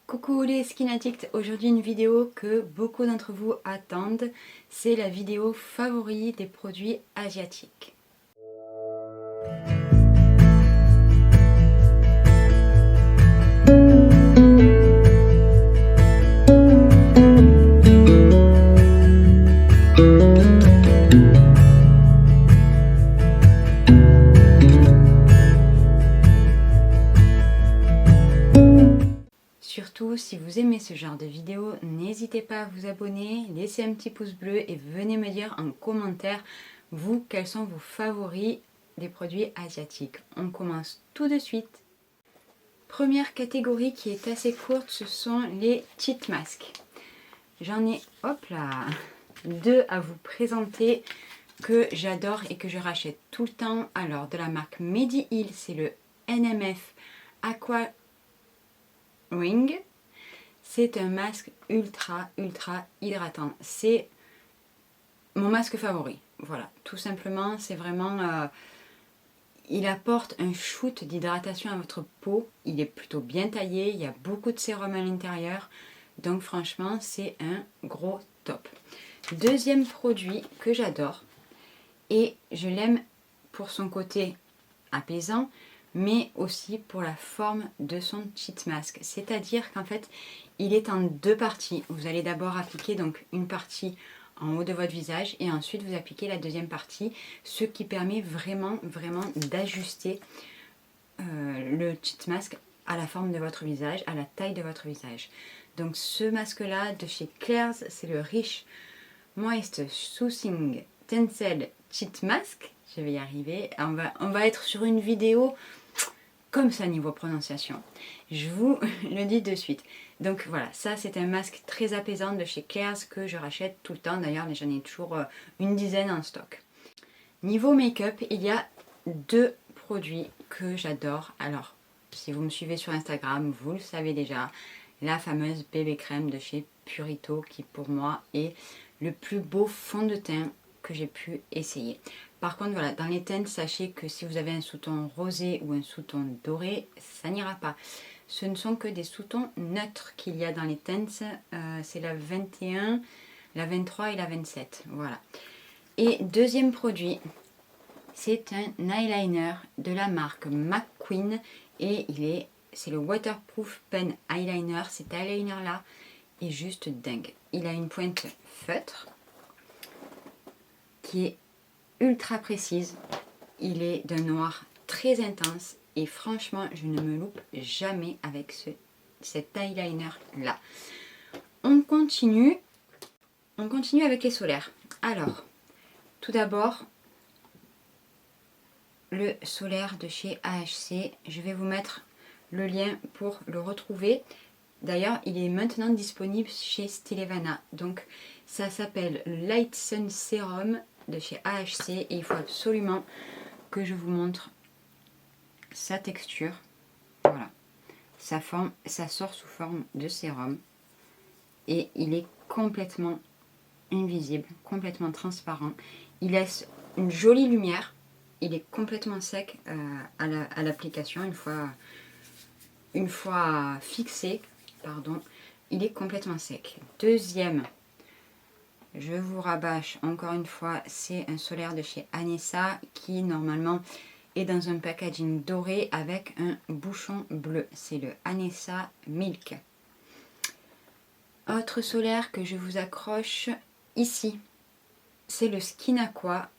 Coucou les skin addicts, aujourd'hui une vidéo que beaucoup d'entre vous attendent, c'est la vidéo favori des produits asiatiques. Surtout, si vous aimez ce genre de vidéo, n'hésitez pas à vous abonner, laissez un petit pouce bleu et venez me dire en commentaire, vous, quels sont vos favoris des produits asiatiques. On commence tout de suite. Première catégorie qui est assez courte, ce sont les cheat masks. J'en ai, hop là, deux à vous présenter que j'adore et que je rachète tout le temps. Alors, de la marque Mediheal, c'est le NMF Aqua Ring. C'est un masque ultra hydratant. C'est mon masque favori. Voilà, tout simplement, c'est vraiment... il apporte un shoot d'hydratation à votre peau. Il est plutôt bien taillé, il y a beaucoup de sérum à l'intérieur. Donc franchement, c'est un gros top. Deuxième produit que j'adore, et je l'aime pour son côté apaisant, mais aussi pour la forme de son cheat mask. C'est-à-dire qu'en fait, il est en deux parties. Vous allez d'abord appliquer donc une partie en haut de votre visage et ensuite vous appliquez la deuxième partie, ce qui permet vraiment d'ajuster le cheat mask à la forme de votre visage, à la taille de votre visage. Donc ce masque-là de chez Claire's, c'est le Rich Moist Soothing Tencel Cheat Mask. Je vais y arriver. On va être sur une vidéo comme ça niveau prononciation. Je vous le dis de suite. Donc voilà, ça c'est un masque très apaisant de chez Claire's que je rachète tout le temps. D'ailleurs, j'en ai toujours une dizaine en stock. Niveau make-up, il y a deux produits que j'adore. Alors, si vous me suivez sur Instagram, vous le savez déjà. La fameuse bébé crème de chez Purito qui pour moi est le plus beau fond de teint que j'ai pu essayer. Par contre, voilà, dans les teintes, sachez que si vous avez un sous-ton rosé ou un sous-ton doré, ça n'ira pas. Ce ne sont que des sous-tons neutres qu'il y a dans les teintes. C'est la 21, la 23 et la 27. Voilà. Et deuxième produit, c'est un eyeliner de la marque McQueen. Et c'est le Waterproof Pen Eyeliner. Cet eyeliner-là est juste dingue. Il a une pointe feutre qui est ultra précise, il est d'un noir très intense et franchement je ne me loupe jamais avec cet eyeliner là. On continue avec les solaires. Alors tout d'abord le solaire de chez AHC, je vais vous mettre le lien pour le retrouver. D'ailleurs, il est maintenant disponible chez Stilevana. Donc, ça s'appelle Light Sun Serum de chez AHC. Et il faut absolument que je vous montre sa texture. Voilà. Ça sort sous forme de sérum. Et il est complètement invisible, complètement transparent. Il laisse une jolie lumière. Il est complètement sec à l'application. Une fois fixé, pardon, il est complètement sec. Deuxième, je vous rabâche encore une fois, c'est un solaire de chez Anessa qui normalement est dans un packaging doré avec un bouchon bleu. C'est le Anessa Milk. Autre solaire que je vous accroche ici, c'est le Skin Aqua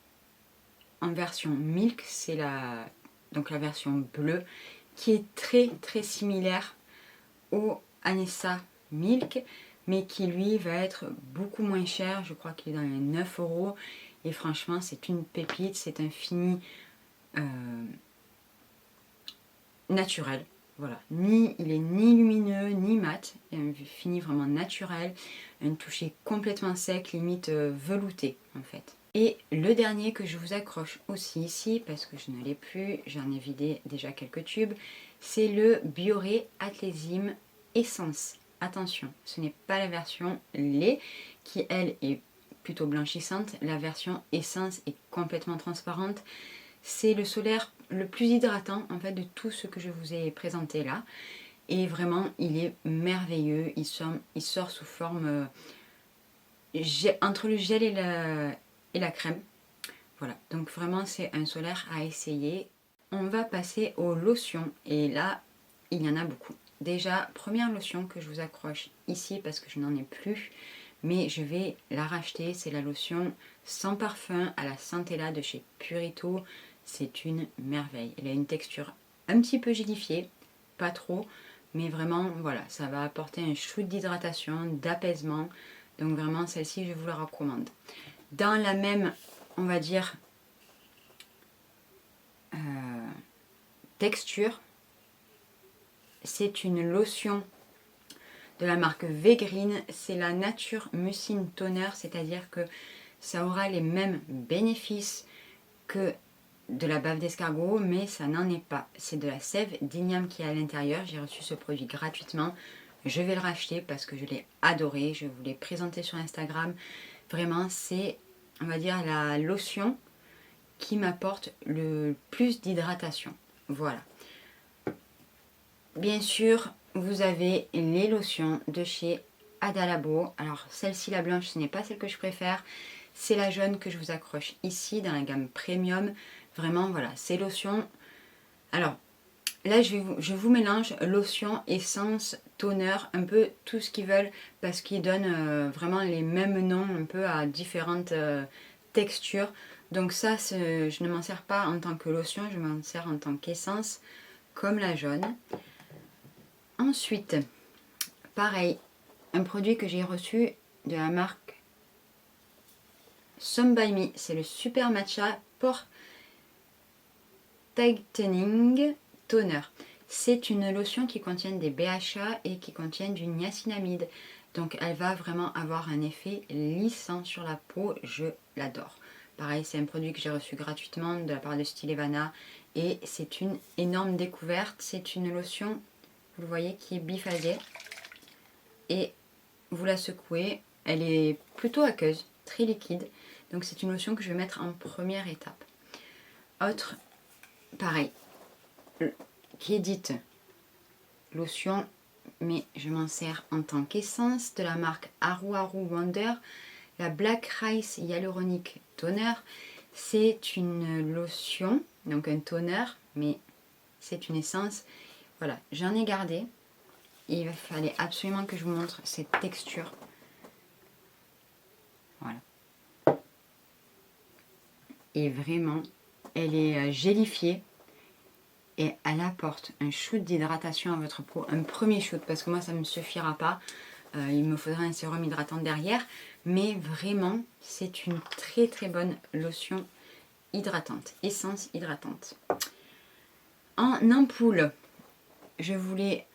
en version Milk. C'est donc la version bleue qui est très similaire au Anessa Milk, mais qui lui va être beaucoup moins cher. Je crois qu'il est dans les 9 € et franchement c'est une pépite. C'est un fini naturel. Voilà, il est ni lumineux ni mat, il y a un fini vraiment naturel, un toucher complètement sec, limite velouté en fait. Et le dernier que je vous accroche aussi ici, parce que je ne l'ai plus, j'en ai vidé déjà quelques tubes, c'est le Bioré Athlésim Essence. Attention, ce n'est pas la version lait qui elle est plutôt blanchissante, la version Essence est complètement transparente. C'est le solaire le plus hydratant en fait de tout ce que je vous ai présenté là. Et vraiment, il est merveilleux. Il sort sous forme entre le gel et la crème. Voilà, donc vraiment c'est un solaire à essayer. On va passer aux lotions et là, il y en a beaucoup. Déjà, première lotion que je vous accroche ici parce que je n'en ai plus, mais je vais la racheter. C'est la lotion sans parfum à la Centella de chez Purito. C'est une merveille. Elle a une texture un petit peu gélifiée, pas trop, mais vraiment, voilà, ça va apporter un shoot d'hydratation, d'apaisement. Donc vraiment, celle-ci, je vous la recommande. Dans la même, on va dire, texture, c'est une lotion de la marque V-Green. C'est la Nature Mucine Toner, c'est-à-dire que ça aura les mêmes bénéfices que de la bave d'escargot, mais ça n'en est pas. C'est de la sève d'igname qui est à l'intérieur. J'ai reçu ce produit gratuitement. Je vais le racheter parce que je l'ai adoré. Je vous l'ai présenté sur Instagram. Vraiment, c'est, on va dire, la lotion qui m'apporte le plus d'hydratation. Voilà. Bien sûr, vous avez les lotions de chez Adalabo. Alors, celle-ci, la blanche, ce n'est pas celle que je préfère. C'est la jaune que je vous accroche ici dans la gamme Premium. Vraiment, voilà, ces lotions. Alors, là, je vous mélange lotion, essence, toner, un peu tout ce qu'ils veulent parce qu'ils donnent vraiment les mêmes noms un peu à différentes textures. Donc ça, je ne m'en sers pas en tant que lotion, je m'en sers en tant qu'essence, comme la jaune. Ensuite, pareil, un produit que j'ai reçu de la marque Some By Me, c'est le Super Matcha Pore Tightening Toner. C'est une lotion qui contient des BHA et qui contient du niacinamide. Donc elle va vraiment avoir un effet lissant sur la peau, je l'adore. Pareil, c'est un produit que j'ai reçu gratuitement de la part de Stilevana et c'est une énorme découverte. C'est une lotion, vous le voyez, qui est biphasée et vous la secouez. Elle est plutôt aqueuse, très liquide. Donc c'est une lotion que je vais mettre en première étape. Autre, pareil, qui est dite lotion, mais je m'en sers en tant qu'essence de la marque Aru Aru Wonder. La Black Rice Hyaluronic Toner, c'est une lotion, donc un toner, mais c'est une essence. Voilà, j'en ai gardé. Et il fallait absolument que je vous montre cette texture. Voilà. Et vraiment, elle est gélifiée. Et elle apporte un shoot d'hydratation à votre peau. Un premier shoot, parce que moi, ça ne me suffira pas. Il me faudra un sérum hydratant derrière. Mais vraiment, c'est une très très bonne lotion hydratante. Essence hydratante. En ampoule, je vous l'ai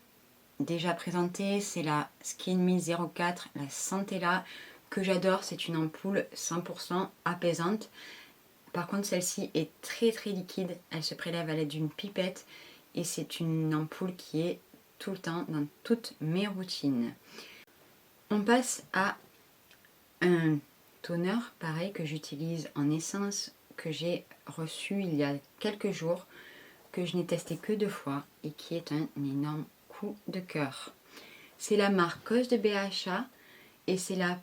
déjà présenté. C'est la Skin Me 04, la Centella, que j'adore. C'est une ampoule 100% apaisante. Par contre, celle-ci est très très liquide. Elle se prélève à l'aide d'une pipette. Et c'est une ampoule qui est tout le temps dans toutes mes routines. On passe à un toner, pareil, que j'utilise en essence, que j'ai reçu il y a quelques jours, que je n'ai testé que 2 fois et qui est un énorme coup de cœur. C'est la marque Cause de BHA et c'est la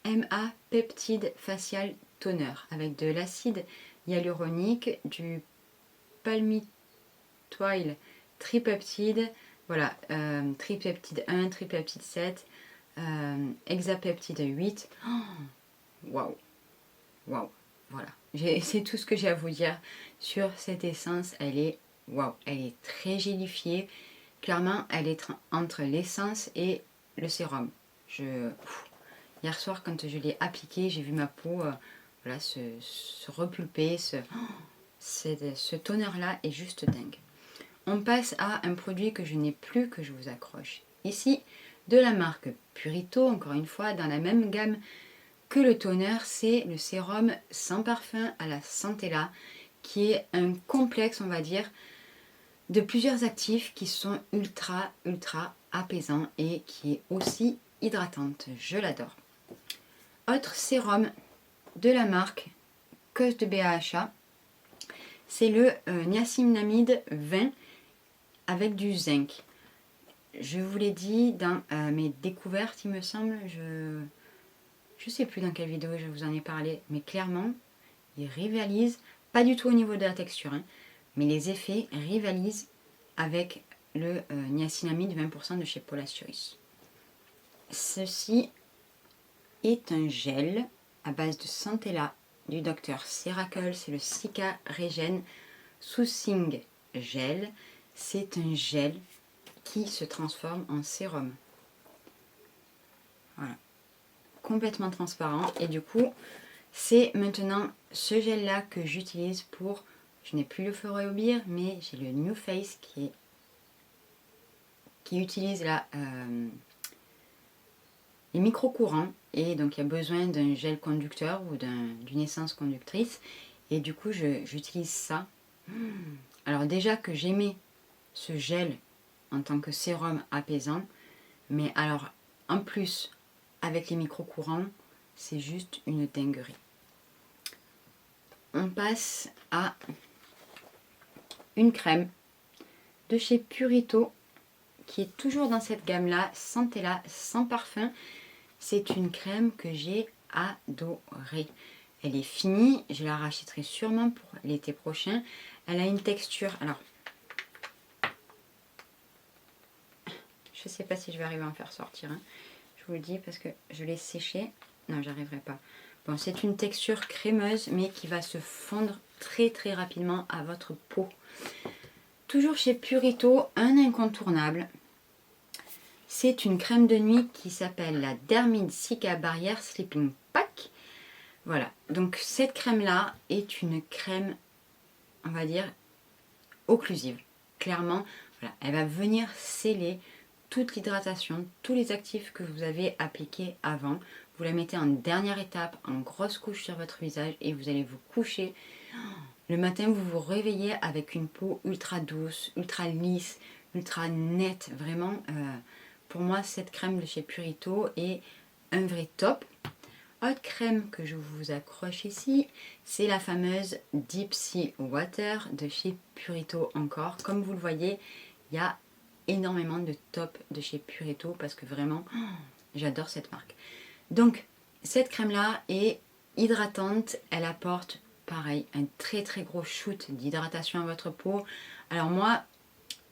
MA Peptide Facial Toner avec de l'acide hyaluronique, du palmitoyl tripeptide, voilà, tripeptide 1, tripeptide 7, hexapeptide 8. Waouh, waouh, voilà. C'est tout ce que j'ai à vous dire sur cette essence. Elle est waouh, elle est très gélifiée. Clairement, elle est entre l'essence et le sérum. Hier soir, quand je l'ai appliquée, j'ai vu ma peau voilà, se repulper. Ce toner-là est juste dingue. On passe à un produit que je n'ai plus, que je vous accroche. Ici, de la marque Purito, encore une fois, dans la même gamme que le toner, c'est le sérum sans parfum à la Centella, qui est un complexe, on va dire, de plusieurs actifs qui sont ultra apaisants et qui est aussi hydratante. Je l'adore. Autre sérum de la marque Cause de BHA, c'est le niacinamide 20 avec du zinc. je vous l'ai dit dans mes découvertes, il me semble, je sais plus dans quelle vidéo je vous en ai parlé, mais clairement, ils rivalisent, pas du tout au niveau de la texture, hein, mais les effets rivalisent avec le niacinamide 20% de chez Paula Sturis. Ceci est un gel à base de Centella du docteur Ceracle, c'est le Cica Regen Soothing Gel. C'est un gel qui se transforme en sérum. Voilà. Complètement transparent. Et du coup, c'est maintenant ce gel là que j'utilise pour... Je n'ai plus le Flora au Beer, mais j'ai le New Face qui utilise les micro-courants. Et donc, il y a besoin d'un gel conducteur ou d'une essence conductrice. Et du coup, j'utilise ça. Alors déjà que j'aimais ce gel en tant que sérum apaisant, mais alors en plus avec les micro-courants, c'est juste une dinguerie. On passe à une crème de chez Purito qui est toujours dans cette gamme là, Centella sans parfum. C'est une crème que j'ai adorée. Elle est finie, je la rachèterai sûrement pour l'été prochain. Elle a une texture, alors je sais pas si je vais arriver à en faire sortir, hein. Je vous le dis parce que je l'ai séché. Non, j'arriverai pas. Bon, c'est une texture crémeuse mais qui va se fondre très très rapidement à votre peau. Toujours chez Purito, un incontournable. C'est une crème de nuit qui s'appelle la Dermid Cica Barrière Sleeping Pack. Voilà, donc cette crème-là est une crème, on va dire, occlusive. Clairement, voilà, elle va venir sceller toute l'hydratation, tous les actifs que vous avez appliqués avant. Vous la mettez en dernière étape, en grosse couche sur votre visage et vous allez vous coucher. Le matin, vous vous réveillez avec une peau ultra douce, ultra lisse, ultra nette. Vraiment, pour moi, cette crème de chez Purito est un vrai top. Autre crème que je vous accroche ici, c'est la fameuse Deep Sea Water de chez Purito encore. Comme vous le voyez, il y a énormément de top de chez Purito parce que vraiment, j'adore cette marque. Donc, cette crème-là est hydratante. Elle apporte, pareil, un très très gros shoot d'hydratation à votre peau. Alors moi,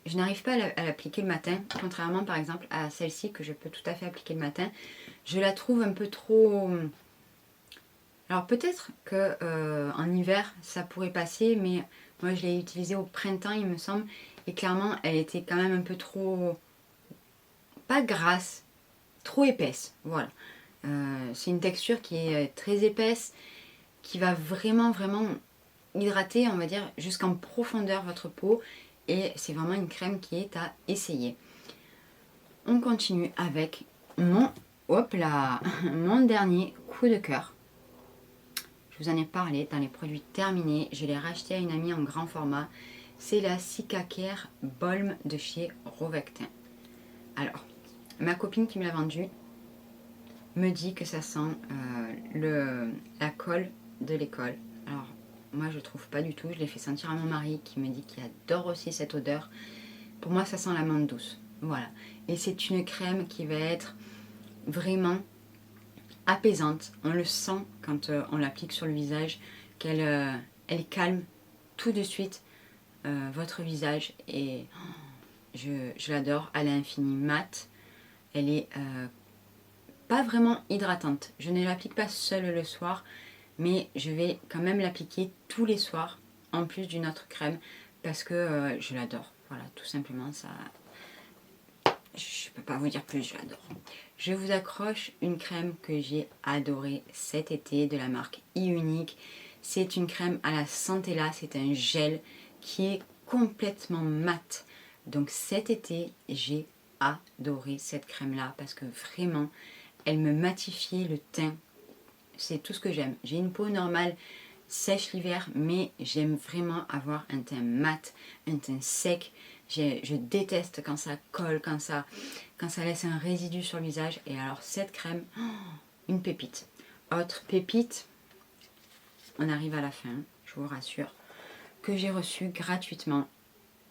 je n'arrive pas à l'appliquer le matin, contrairement par exemple à celle-ci que je peux tout à fait appliquer le matin. Je la trouve un peu trop... Alors peut-être que en hiver ça pourrait passer, mais moi je l'ai utilisée au printemps il me semble, et clairement elle était quand même un peu trop... pas grasse, trop épaisse, voilà. C'est une texture qui est très épaisse, qui va vraiment vraiment hydrater, on va dire, jusqu'en profondeur votre peau, et c'est vraiment une crème qui est à essayer. On continue avec mon, hop là, mon dernier coup de cœur. Je vous en ai parlé dans les produits terminés. Je l'ai racheté à une amie en grand format. C'est la Cica Care Balm de chez Rovectin. Alors, ma copine qui me l'a vendu me dit que ça sent la colle de l'école. Alors, moi je trouve pas du tout. Je l'ai fait sentir à mon mari qui me dit qu'il adore aussi cette odeur. Pour moi, ça sent la menthe douce. Voilà. Et c'est une crème qui va être vraiment apaisante. On le sent quand on l'applique sur le visage, qu'elle elle calme tout de suite votre visage. Et je l'adore. Elle est infinie mat. Elle est pas vraiment hydratante. Je ne l'applique pas seule le soir, mais je vais quand même l'appliquer tous les soirs, en plus d'une autre crème, parce que je l'adore. Voilà, tout simplement, ça... Je ne peux pas vous dire plus, je l'adore. Je vous accroche une crème que j'ai adorée cet été de la marque e-Unique. C'est une crème à la Centella, c'est un gel qui est complètement mat. Donc cet été, j'ai adoré cette crème-là parce que vraiment, elle me matifiait le teint. C'est tout ce que j'aime. J'ai une peau normale, sèche l'hiver, mais j'aime vraiment avoir un teint mat, un teint sec. Je déteste quand ça colle, quand ça laisse un résidu sur le visage. Et alors cette crème, une pépite. Autre pépite, on arrive à la fin, je vous rassure, que j'ai reçu gratuitement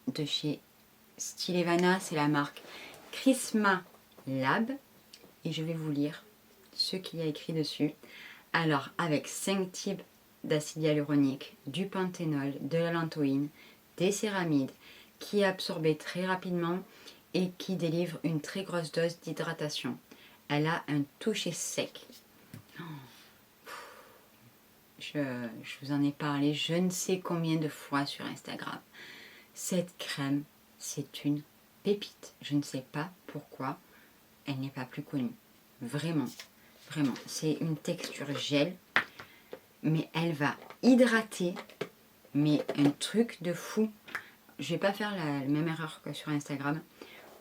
de chez Stilevana. C'est la marque Chrisma Lab et je vais vous lire ce qu'il y a écrit dessus. Alors, avec 5 types d'acide hyaluronique, du panthénol, de la lantoïne, des céramides, qui est absorbé très rapidement et qui délivre une très grosse dose d'hydratation. Elle a un toucher sec. Je vous en ai parlé je ne sais combien de fois sur Instagram. Cette crème, c'est une pépite. Je ne sais pas pourquoi elle n'est pas plus connue. Vraiment, vraiment. C'est une texture gel, mais elle va hydrater, mais un truc de fou. Je vais pas faire la même erreur que sur Instagram,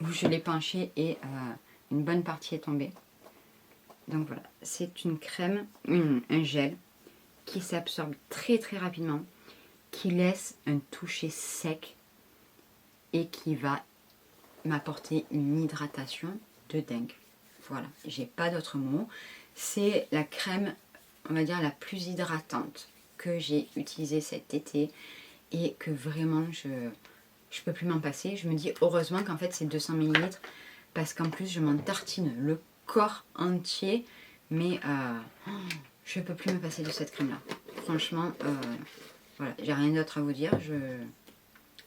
où je l'ai penché et une bonne partie est tombée. Donc voilà, c'est une crème, un gel qui s'absorbe très très rapidement, qui laisse un toucher sec et qui va m'apporter une hydratation de dingue. Voilà, j'ai pas d'autres mots. C'est la crème, on va dire, la plus hydratante que j'ai utilisée cet été et que vraiment je peux plus m'en passer. Je me dis heureusement qu'en fait c'est 200 ml parce qu'en plus je m'en tartine le corps entier, mais je peux plus me passer de cette crème là. Franchement, voilà, j'ai rien d'autre à vous dire.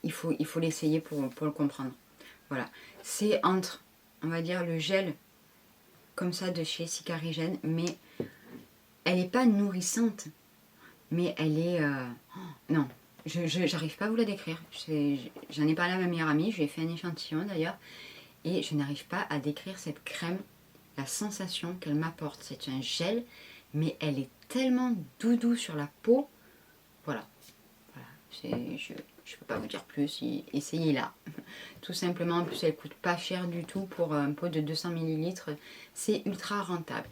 Il faut l'essayer pour le comprendre. Voilà, c'est entre, on va dire, le gel comme ça de chez Cicarigène, mais elle n'est pas nourrissante, mais elle est... non, j'arrive pas à vous la décrire. J'en ai parlé à ma meilleure amie, je lui ai fait un échantillon d'ailleurs, et je n'arrive pas à décrire cette crème, la sensation qu'elle m'apporte. C'est un gel, mais elle est tellement doudou sur la peau. Voilà. Je ne peux pas vous dire plus, essayez-la. Tout simplement, en plus elle coûte pas cher du tout pour un pot de 200 ml. C'est ultra rentable.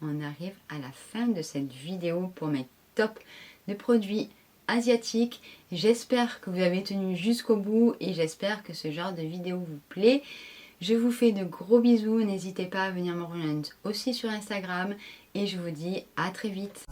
On arrive à la fin de cette vidéo pour mes tops de produits asiatiques. J'espère que vous avez tenu jusqu'au bout et j'espère que ce genre de vidéo vous plaît. Je vous fais de gros bisous, n'hésitez pas à venir me rejoindre aussi sur Instagram et je vous dis à très vite.